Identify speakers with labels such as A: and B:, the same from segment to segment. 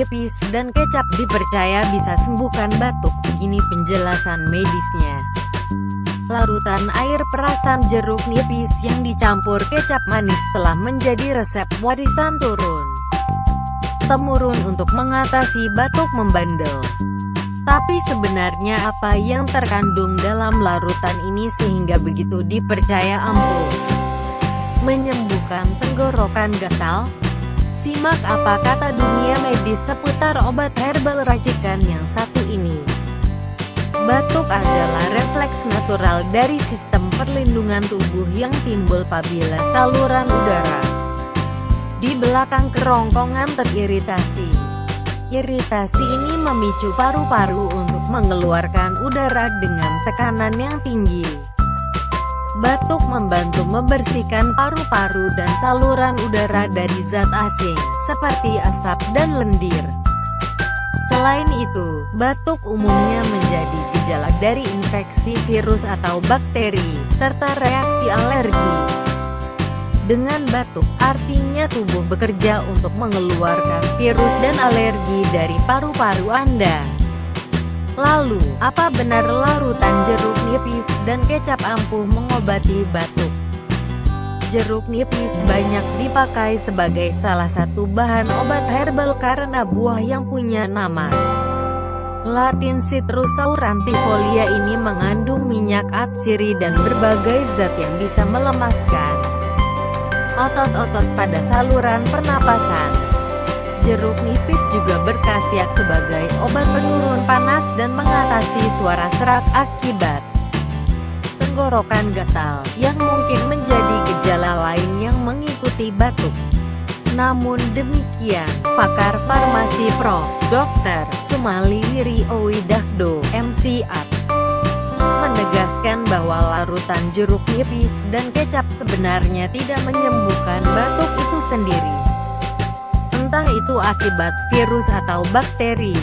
A: nipis dan kecap dipercaya bisa sembuhkan batuk. Begini penjelasan medisnya. Larutan air perasan jeruk nipis yang dicampur kecap manis telah menjadi resep warisan turun-temurun untuk mengatasi batuk membandel. Tapi sebenarnya apa yang terkandung dalam larutan ini sehingga begitu dipercaya ampuh menyembuhkan tenggorokan gatal? Simak apa kata dunia medis seputar obat herbal racikan yang satu ini. Batuk adalah refleks natural dari sistem perlindungan tubuh yang timbul apabila saluran udara di belakang kerongkongan teriritasi. Iritasi ini memicu paru-paru untuk mengeluarkan udara dengan tekanan yang tinggi. Batuk membantu membersihkan paru-paru dan saluran udara dari zat asing, seperti asap dan lendir. Selain itu, batuk umumnya menjadi gejala dari infeksi virus atau bakteri, serta reaksi alergi. Dengan batuk, artinya tubuh bekerja untuk mengeluarkan virus dan alergi dari paru-paru Anda. Lalu, apa benar larutan jeruk nipis dan kecap ampuh mengobati batuk? Jeruk nipis banyak dipakai sebagai salah satu bahan obat herbal karena buah yang punya nama Latin Citrus aurantifolia ini mengandung minyak atsiri dan berbagai zat yang bisa melemaskan otot-otot pada saluran pernapasan. Jeruk nipis juga berkhasiat sebagai obat penurun panas dan mengatasi suara serak akibat tenggorokan gatal, yang mungkin menjadi gejala lain yang mengikuti batuk. Namun demikian, pakar farmasi Prof. Dr. Sumali Wiriowidahdo, MCAT, menegaskan bahwa larutan jeruk nipis dan kecap sebenarnya tidak menyembuhkan batuk itu sendiri. Entah itu akibat virus atau bakteri,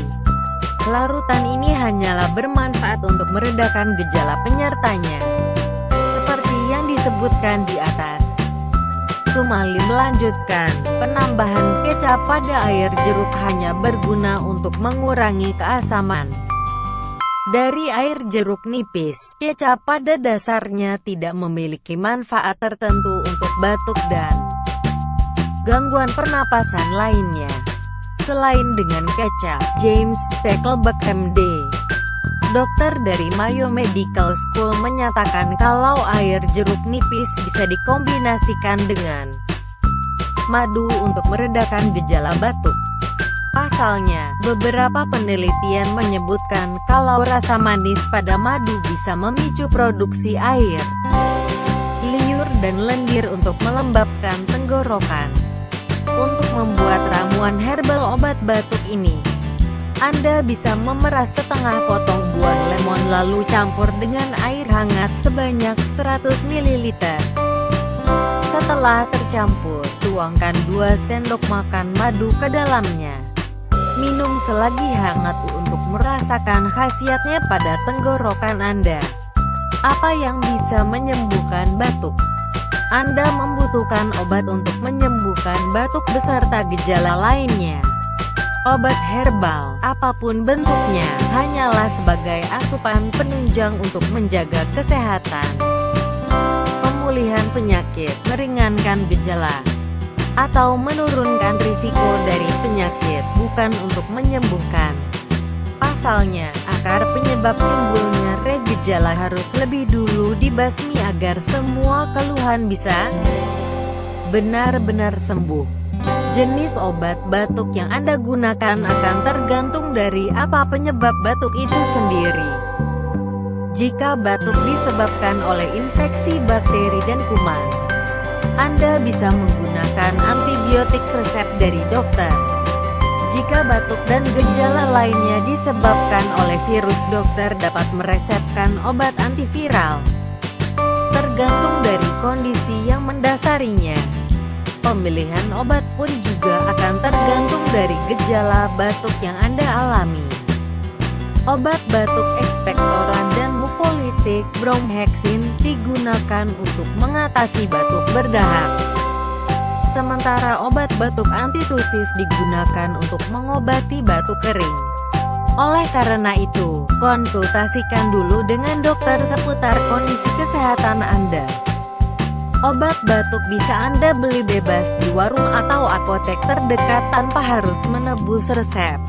A: larutan ini hanyalah bermanfaat untuk meredakan gejala penyertanya, seperti yang disebutkan di atas. Sumali melanjutkan, penambahan kecap pada air jeruk hanya berguna untuk mengurangi keasaman dari air jeruk nipis. Kecap pada dasarnya tidak memiliki manfaat tertentu untuk batuk dan gangguan pernapasan lainnya. Selain dengan kecap, James Steckelberg MD, dokter dari Mayo Medical School, menyatakan kalau air jeruk nipis bisa dikombinasikan dengan madu untuk meredakan gejala batuk. Pasalnya, beberapa penelitian menyebutkan kalau rasa manis pada madu bisa memicu produksi air liur dan lendir untuk melembabkan tenggorokan. Untuk membuat ramuan herbal obat batuk ini, Anda bisa memeras setengah potong buah lemon lalu campur dengan air hangat sebanyak 100 ml. Setelah tercampur, tuangkan 2 sendok makan madu ke dalamnya. Minum selagi hangat untuk merasakan khasiatnya pada tenggorokan Anda. Apa yang bisa menyembuhkan batuk? Anda membutuhkan obat untuk menyembuhkan batuk beserta gejala lainnya. Obat herbal, apapun bentuknya, hanyalah sebagai asupan penunjang untuk menjaga kesehatan, pemulihan penyakit, meringankan gejala, atau menurunkan risiko dari penyakit, bukan untuk menyembuhkan. Pasalnya, akar penyebab timbulnya gejala harus lebih dulu dibasmi agar semua keluhan bisa benar-benar sembuh. Jenis obat batuk yang Anda gunakan akan tergantung dari apa penyebab batuk itu sendiri. Jika batuk disebabkan oleh infeksi bakteri dan kuman, Anda bisa menggunakan antibiotik resep dari dokter. Jika batuk dan gejala lainnya disebabkan oleh virus, dokter dapat meresepkan obat antiviral. Tergantung dari kondisi yang mendasarinya. Pemilihan obat pun juga akan tergantung dari gejala batuk yang Anda alami. Obat batuk ekspektoran dan mukolytik bromhexin digunakan untuk mengatasi batuk berdahak, Sementara obat batuk antitusif digunakan untuk mengobati batuk kering. Oleh karena itu, konsultasikan dulu dengan dokter seputar kondisi kesehatan Anda. Obat batuk bisa Anda beli bebas di warung atau apotek terdekat tanpa harus menebus resep.